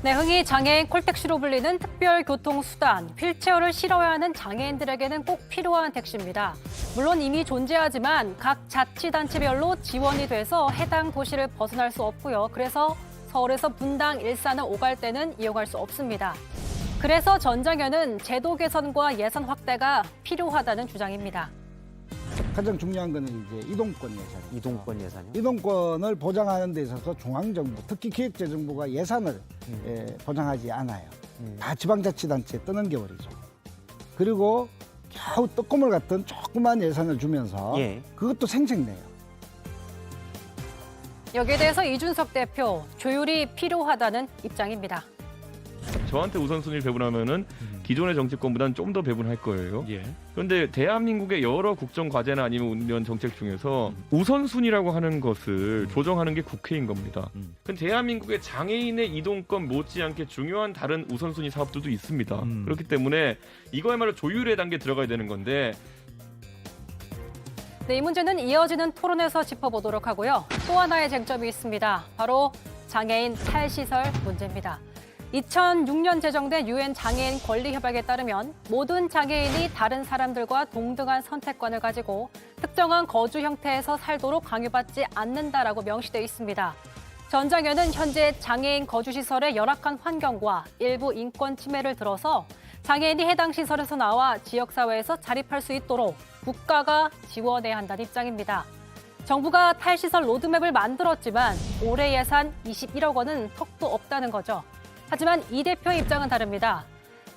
네, 흔히 장애인 콜택시로 불리는 특별교통수단, 휠체어를 실어야 하는 장애인들에게는 꼭 필요한 택시입니다. 물론 이미 존재하지만 각 자치단체별로 지원이 돼서 해당 도시를 벗어날 수 없고요. 그래서 서울에서 분당, 일산을 오갈 때는 이용할 수 없습니다. 그래서 전장현은 제도 개선과 예산 확대가 필요하다는 주장입니다. 가장 중요한 거는 이제 이동권 예산. 이동권 예산이요? 이동권을 보장하는 데 있어서 중앙정부, 특히 기획재정부가 예산을 보장하지 않아요. 다 지방자치단체에 뜨는 겨울이죠. 그리고 겨우 떡고물 같은 조그만 예산을 주면서 그것도 생색내요. 여기에 대해서 이준석 대표, 조율이 필요하다는 입장입니다. 저한테 우선순위를 배분하면은 기존의 정치권보다는 좀 더 배분할 거예요. 그런데 대한민국의 여러 국정 과제나 아니면 이런 정책 중에서 우선순위라고 하는 것을 조정하는 게 국회인 겁니다. 근데 대한민국의 장애인의 이동권 못지않게 중요한 다른 우선순위 사업들도 있습니다. 그렇기 때문에 이거야말로 조율의 단계에 들어가야 되는 건데. 네, 이 문제는 이어지는 토론에서 짚어보도록 하고요. 또 하나의 쟁점이 있습니다. 바로 장애인 탈시설 문제입니다. 2006년 제정된 유엔 장애인 권리협약에 따르면 모든 장애인이 다른 사람들과 동등한 선택권을 가지고 특정한 거주 형태에서 살도록 강요받지 않는다라고 명시되어 있습니다. 전장현은 현재 장애인 거주시설의 열악한 환경과 일부 인권 침해를 들어서 장애인이 해당 시설에서 나와 지역사회에서 자립할 수 있도록 국가가 지원해야 한다는 입장입니다. 정부가 탈시설 로드맵을 만들었지만 올해 예산 21억 원은 턱도 없다는 거죠. 하지만 이 대표의 입장은 다릅니다.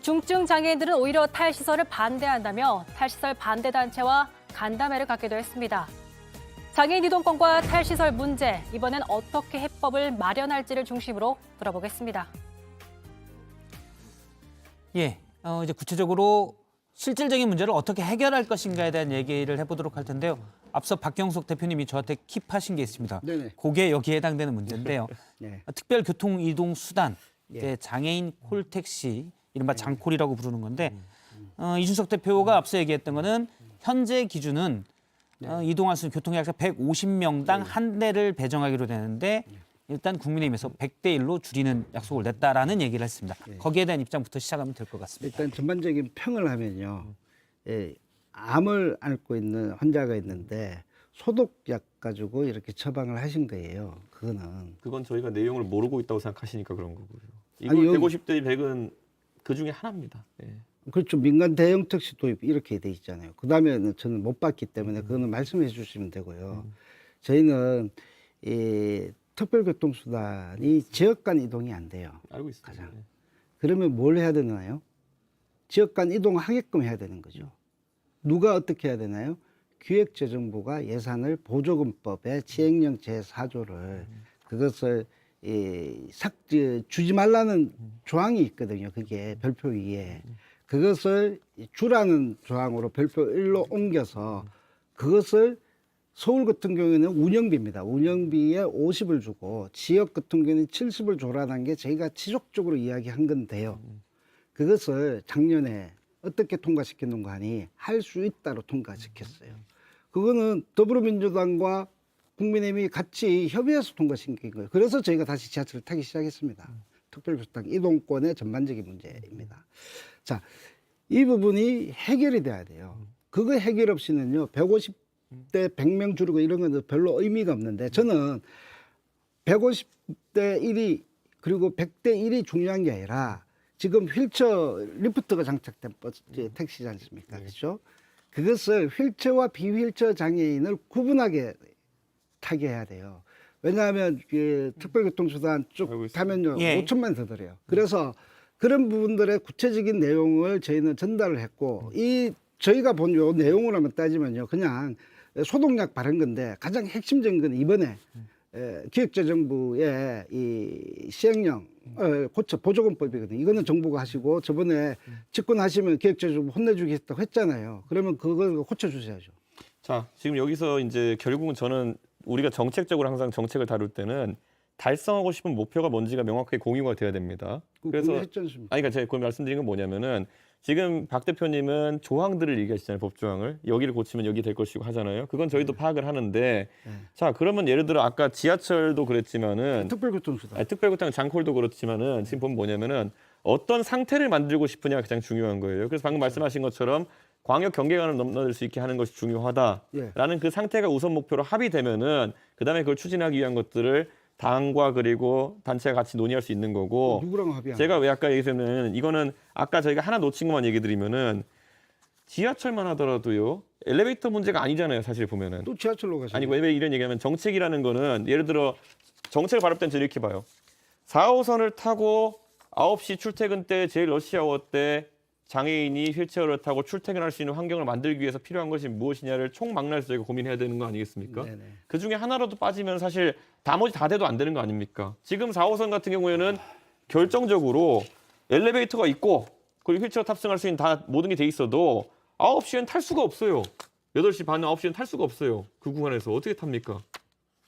중증 장애인들은 오히려 탈시설을 반대한다며 탈시설 반대단체와 간담회를 갖기도 했습니다. 장애인 이동권과 탈시설 문제, 이번엔 어떻게 해법을 마련할지를 중심으로 들어보겠습니다. 이제 구체적으로 실질적인 문제를 어떻게 해결할 것인가에 대한 얘기를 해보도록 할 텐데요. 앞서 박경석 대표님이 저한테 킵하신 게 있습니다. 네네. 그게 여기에 해당되는 문제인데요. 네. 특별교통이동수단, 장애인 콜택시, 이른바 장콜이라고 부르는 건데 이준석 대표가 앞서 얘기했던 거는 현재 기준은 이동할 수 있는 교통약자 150명당 한 대를 배정하기로 되는데 일단 국민의힘에서 100대 1로 줄이는 약속을 냈다라는 얘기를 했습니다. 거기에 대한 입장부터 시작하면 될 것 같습니다. 일단 전반적인 평을 하면요. 암을 앓고 있는 환자가 있는데 소독약 가지고 이렇게 처방을 하신 거예요. 그건 저희가 내용을 모르고 있다고 생각하시니까 그런 거고요. 이거 아니, 150대 100은 그 중에 하나입니다. 그렇죠. 민간 대형 택시 도입 이렇게 돼 있잖아요. 그다음에는 저는 못 봤기 때문에 그거는 말씀해 주시면 되고요. 저희는 이 특별교통수단이 지역 간 이동이 안 돼요. 알고 있습니다. 가장. 그러면 뭘 해야 되나요? 지역 간 이동하게끔 해야 되는 거죠. 누가 어떻게 해야 되나요? 기획재정부가 예산을 보조금법의 시행령 제4조를 그것을 주지 말라는 조항이 있거든요. 그게 별표 2에. 그것을 주라는 조항으로 별표 1로 옮겨서 그것을 서울 같은 경우에는 운영비입니다. 운영비에 50을 주고 지역 같은 경우에는 70을 줘라는 게 저희가 지속적으로 이야기한 건데요. 그것을 작년에 어떻게 통과시켰는가 하니 할 수 있다로 통과시켰어요. 그거는 더불어민주당과 국민의힘이 같이 협의해서 통과시킨 거예요. 그래서 저희가 다시 지하철을 타기 시작했습니다. 특별교통 이동권의 전반적인 문제입니다. 자, 이 부분이 해결이 돼야 돼요. 그거 해결 없이는요, 150대 100명 줄이고 이런 건 별로 의미가 없는데 저는 150대 1이 그리고 100대 1이 중요한 게 아니라 지금 휠체어 리프트가 장착된 버스 택시지 않습니까? 그렇죠? 그것을 휠체어와 비휠체어 장애인을 구분하게 타게 해야 돼요. 왜냐하면 그 특별교통수단 쭉 타면요 5천만 원 더 들어요. 그래서 그런 부분들의 구체적인 내용을 저희는 전달을 했고 이 저희가 본 요 내용을 한번 따지면요 그냥 소독약 바른 건데 가장 핵심적인 건 이번에 기획재정부의 이 시행령 고쳐 보조금법이거든요. 이거는 정부가 하시고 저번에 집권하시면 기획재정부 혼내주겠다고 했잖아요. 그러면 그걸 고쳐주셔야죠. 자, 지금 여기서 이제 결국은 저는 우리가 정책적으로 항상 정책을 다룰 때는 달성하고 싶은 목표가 뭔지가 명확하게 공유가 돼야 됩니다. 그래서 했지 않습니까? 아니 그러니까 제가 그 말씀드린 건 뭐냐면은 지금 박 대표님은 조항들을 얘기하시잖아요. 법조항을. 여기를 고치면 여기 될 것이고 하잖아요. 그건 저희도 파악을 하는데 자 그러면 예를 들어 아까 지하철도 그랬지만은 특별교통수단. 특별교통 장콜도 그렇지만은 지금 보면 뭐냐면은 어떤 상태를 만들고 싶으냐가 가장 중요한 거예요. 그래서 방금 말씀하신 것처럼 광역 경계관을 넘나들 수 있게 하는 것이 중요하다라는 그 상태가 우선 목표로 합의되면은 그다음에 그걸 추진하기 위한 것들을 당과 그리고 단체가 같이 논의할 수 있는 거고. 누구랑 합의하는? 제가 왜 아까 얘기했냐면 이거는 아까 저희가 하나 놓친 것만 얘기 드리면은 지하철만 하더라도요 엘리베이터 문제가 아니잖아요. 사실 보면은. 또 지하철로 가시죠. 아니 왜 이런 얘기하면 정책이라는 거는 예를 들어 정책을 발표 때는 이렇게 봐요. 4호선을 타고 9시 출퇴근 때 제일 러시아워 때 장애인이 휠체어를 타고 출퇴근할 수 있는 환경을 만들기 위해서 필요한 것이 무엇이냐를 총망라해서 저희가 고민해야 되는 거 아니겠습니까? 네네. 그 중에 하나라도 빠지면 사실 나머지 다 돼도 안 되는 거 아닙니까? 지금 4호선 같은 경우에는 결정적으로 엘리베이터가 있고 그리고 휠체어 탑승할 수 있는 다 모든 게 돼 있어도 9시엔 탈 수가 없어요. 8시 반, 9시엔 탈 수가 없어요. 그 구간에서 어떻게 탑니까?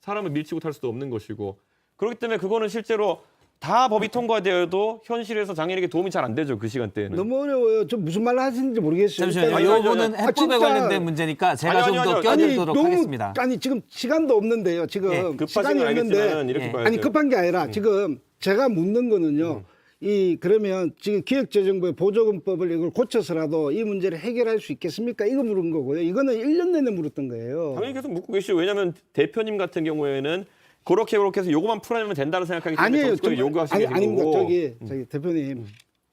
사람을 밀치고 탈 수도 없는 것이고. 그렇기 때문에 그거는 실제로 다 법이 통과되어도 현실에서 장애인에게 도움이 잘 안 되죠. 그 시간대에는. 너무 어려워요. 좀 무슨 말을 하시는지 모르겠어요. 잠시만요. 아니, 이 아니, 부분은 아니, 해법에 진짜. 관련된 문제니까 제가 아니, 좀 아니, 더 아니, 껴들도록 너무, 하겠습니다. 아니 지금 시간도 없는데요. 지금 예, 급하신 시간이 건 없는데 알겠지만 이렇게 예. 봐야 아니 돼요. 급한 게 아니라 지금 제가 묻는 거는요. 이 그러면 지금 기획재정부의 보조금법을 이걸 고쳐서라도 이 문제를 해결할 수 있겠습니까? 이거 물은 거고요. 이거는 1년 내내 물었던 거예요. 당연히 계속 묻고 계시죠. 왜냐하면 대표님 같은 경우에는 그렇게 해서 요거만 풀어내면 된다고 생각하기 때문에 아니에요. 정치권을 요구하시게 된 아닙니다. 거고. 저기 대표님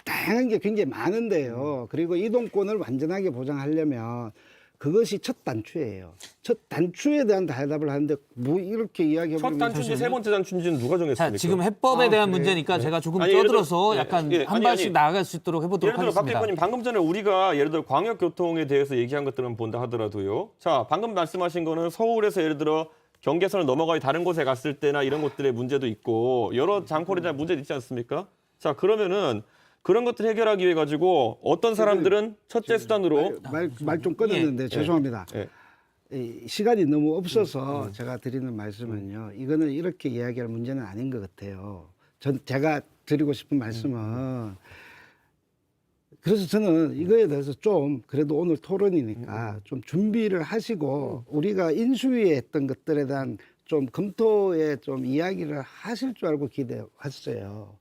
다양한 게 굉장히 많은데요. 그리고 이동권을 완전하게 보장하려면 그것이 첫 단추예요. 첫 단추에 대한 대답을 하는데 뭐 이렇게 이야기해보면 첫 단추인지 세 번째 단추인지는 누가 정했습니까? 자, 지금 해법에 아, 대한 그래요? 문제니까 제가 조금 아니, 예를 껴들어서 들어- 약간 예, 한 아니, 발씩 아니. 나아갈 수 있도록 해보도록 예를 들어 박 하겠습니다. 대표님 방금 전에 우리가 예를 들어 광역교통에 대해서 얘기한 것들은 본다 하더라도요. 자 방금 말씀하신 거는 서울에서 예를 들어 경계선을 넘어가야 다른 곳에 갔을 때나 이런 것들의 문제도 있고 여러 장콜에 대한 문제도 있지 않습니까? 자 그러면은 그런 것들 해결하기 위해 가지고 어떤 사람들은 첫째 수단으로 말 좀 끊었는데 죄송합니다. 예. 이 시간이 너무 없어서 제가 드리는 말씀은요. 이거는 이렇게 이야기할 문제는 아닌 것 같아요. 제가 드리고 싶은 말씀은 그래서 저는 이거에 대해서 좀 그래도 오늘 토론이니까 좀 준비를 하시고 우리가 인수위에 했던 것들에 대한 좀 검토에 좀 이야기를 하실 줄 알고 기대했어요.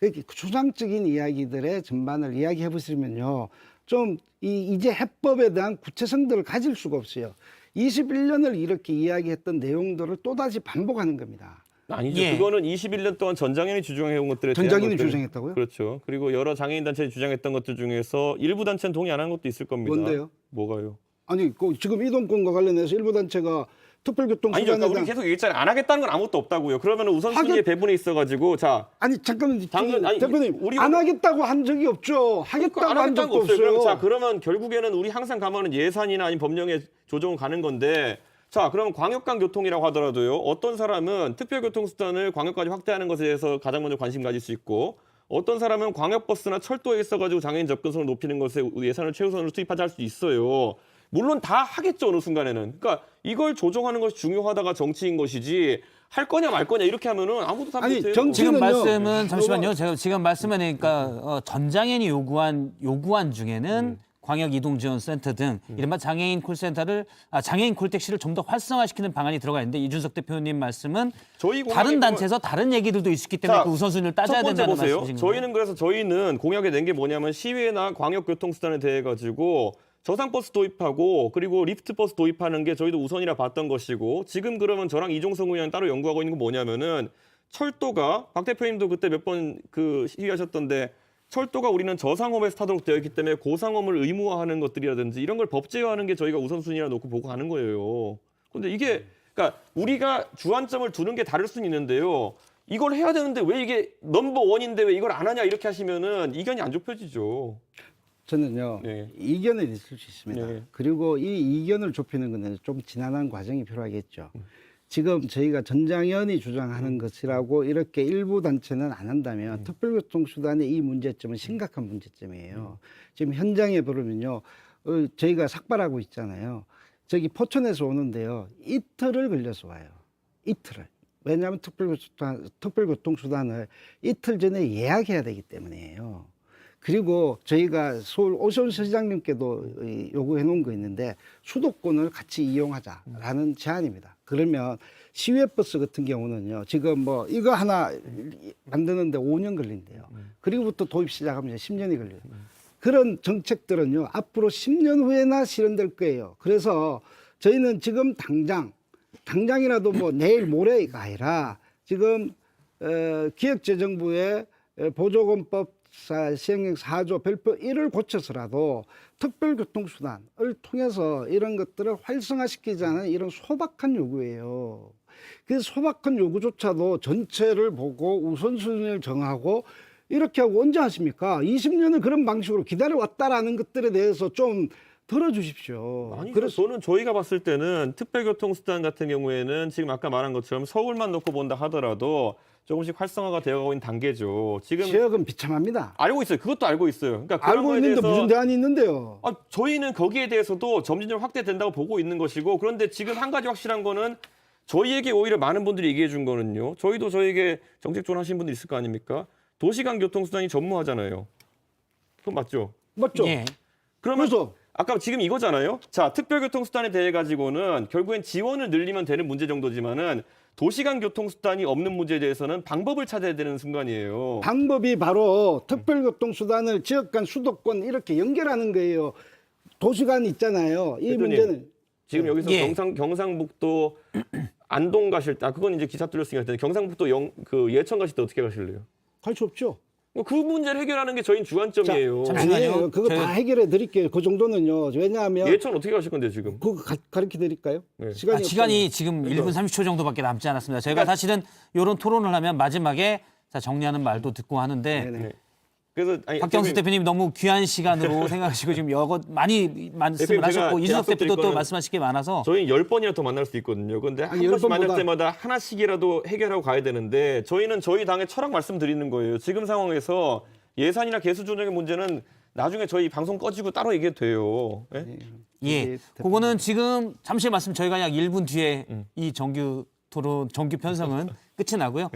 이렇게 추상적인 이야기들의 전반을 이야기해 보시면요. 좀 이제 해법에 대한 구체성들을 가질 수가 없어요. 21년을 이렇게 이야기했던 내용들을 또다시 반복하는 겁니다. 아니죠. 예. 그거는 21년 동안 전장현이 주장해온 것들에 대한 전장현이 것들- 주장했다고요? 그렇죠. 그리고 여러 장애인 단체들이 주장했던 것들 중에서 일부 단체는 동의 안 한 것도 있을 겁니다. 뭔데요? 뭐가요? 아니 지금 이동권과 관련해서 일부 단체가 특별교통 아니죠. 수단에 그러니까 우리 대한 계속 얘기했잖아요. 안 하겠다는 건 아무것도 없다고요. 그러면 우선순위에 하겠- 배분에 있어가지고 자 아니 잠깐만 당근- 아니, 대표님 우리가- 안 하겠다고 한 적이 없죠. 하겠다고 안 한 하겠다는 적도 거 없어요. 없어요. 그럼 자 그러면 결국에는 우리 항상 가면은 예산이나 아니면 법령의 조정을 가는 건데 자 그럼 광역간 교통이라고 하더라도요. 어떤 사람은 특별교통수단을 광역까지 확대하는 것에 대해서 가장 먼저 관심 가질 수 있고 어떤 사람은 광역버스나 철도에 있어가지고 장애인 접근성을 높이는 것에 예산을 최우선으로 투입하자 할 수도 있어요. 물론 다 하겠죠 어느 순간에는. 그러니까 이걸 조정하는 것이 중요하다가 정치인 것이지 할 거냐 말 거냐 이렇게 하면은 아무도 답 아니, 못해요. 정치- 지금 지금은요. 말씀은 잠시만요. 제가 지금 말씀하니까 전장현이 요구한 중에는 광역 이동 지원 센터 등 이른바 장애인 콜센터를 장애인 콜택시를 좀 더 활성화시키는 방안이 들어가 있는데 이준석 대표님 말씀은 저희 공약에 다른 보면- 단체에서 다른 얘기들도 있기 때문에 자, 그 우선순위를 따져야 첫 번째 된다는 보세요. 말씀이신 거예요. 저희는 그래서 저희는 공약에 낸 게 뭐냐면 시외나 광역교통수단에 대해 가지고 저상버스 도입하고 그리고 리프트버스 도입하는 게 저희도 우선이라 봤던 것이고 지금 그러면 저랑 이종성 의원 따로 연구하고 있는 건 뭐냐면은 철도가 박 대표님도 그때 몇 번 그 시위하셨던데 철도가 우리는 저상업에서 타도록 되어 있기 때문에 고상업을 의무화하는 것들이라든지 이런 걸 법제화하는 게 저희가 우선순위라 놓고 보고 가는 거예요. 근데 이게 그러니까 우리가 주안점을 두는 게 다를 수는 있는데요. 이걸 해야 되는데 왜 이게 넘버 원인데 왜 이걸 안 하냐 이렇게 하시면은 이견이 안 좁혀지죠. 저는요 네. 이견은 있을 수 있습니다. 네. 그리고 이 이견을 좁히는 것은 좀 지난한 과정이 필요하겠죠. 지금 저희가 전장현이 주장하는 것이라고 이렇게 일부 단체는 안 한다면 특별교통수단의 이 문제점은 심각한 문제점이에요. 지금 현장에 보면요, 저희가 삭발하고 있잖아요. 저기 포천에서 오는데요, 이틀을 걸려서 와요. 이틀을. 왜냐하면 특별교통수단을 이틀 전에 예약해야 되기 때문이에요. 그리고 저희가 서울 오세훈 시장님께도 요구해 놓은 거 있는데 수도권을 같이 이용하자라는 제안입니다. 그러면 시외버스 같은 경우는요. 지금 뭐 이거 하나 만드는데 5년 걸린대요. 그리고부터 도입 시작하면 이제 10년이 걸려요. 그런 정책들은요. 앞으로 10년 후에나 실현될 거예요. 그래서 저희는 지금 당장이라도 뭐 내일 모레가 아니라 지금 기획재정부의 보조금법 시행령 4조 별표 1을 고쳐서라도 특별교통수단을 통해서 이런 것들을 활성화시키자는 이런 소박한 요구예요. 그 소박한 요구조차도 전체를 보고 우선순위를 정하고 이렇게 하고 언제 하십니까? 20년을 그런 방식으로 기다려왔다라는 것들에 대해서 좀 들어주십시오. 아니, 그래서 저는 저희가 봤을 때는 특별교통수단 같은 경우에는 지금 아까 말한 것처럼 서울만 놓고 본다 하더라도 조금씩 활성화가 되어가고 있는 단계죠. 지금 지역은 비참합니다. 알고 있어요. 그것도 알고 있어요. 그러니까 그런 알고 거에 있는데 대해서 무슨 대안이 있는데요? 저희는 거기에 대해서도 점진적으로 확대된다고 보고 있는 것이고, 그런데 지금 한 가지 확실한 거는 저희에게 오히려 많은 분들이 얘기해 준 거는요. 저희도 저에게 정책 조언하신 분들 있을 거 아닙니까? 도시간 교통수단이 전무하잖아요. 그건 맞죠? 맞죠? 예. 그러면 그래서 아까 지금 이거잖아요. 자, 특별교통수단에 대해 가지고는 결국엔 지원을 늘리면 되는 문제 정도지만은 도시간 교통수단이 없는 문제에 대해서는 방법을 찾아야 되는 순간이에요. 방법이 바로 특별교통수단을 지역 간 수도권 이렇게 연결하는 거예요. 도시간 있잖아요. 이 대표님, 문제는 지금 여기서 예. 경상북도 안동 가실 때, 그건 이제 기사 뚫렸으니까 할 텐데 경상북도 예천 가실 때 어떻게 가실래요? 갈 수 없죠. 그 문제를 해결하는 게 저희는 주안점이에요. 잠시만요. 아니에요. 그거 다 해결해 드릴게요. 그 정도는요. 왜냐하면 예천 어떻게 가실 건데 지금? 그거 가르쳐 드릴까요? 네. 시간이 시간이 지금 1분 30초 정도밖에 남지 않았습니다. 저희가 사실은 이런 토론을 하면 마지막에 자, 정리하는 말도 듣고 하는데 네네. 네. 그래서 아니, 박경수 대표님 너무 귀한 시간으로 생각하시고 지금 여러 많이 말씀을 하셨고 제가 이준석 대표도 약속드릴 또 거는 말씀하실 게 많아서 저희는 10번이나 더 만날 수 있거든요. 근데 한 아니, 번씩 만날 10번보다 때마다 하나씩이라도 해결하고 가야 되는데 저희는 저희 당의 철학 말씀드리는 거예요. 지금 상황에서 예산이나 개수 조정의 문제는 나중에 저희 방송 꺼지고 따로 얘기해도 돼요. 예? 예, 그거는 지금 잠시 말씀 저희가 약 1분 뒤에 이 정규 토론 정규 편성은 끝이 나고요.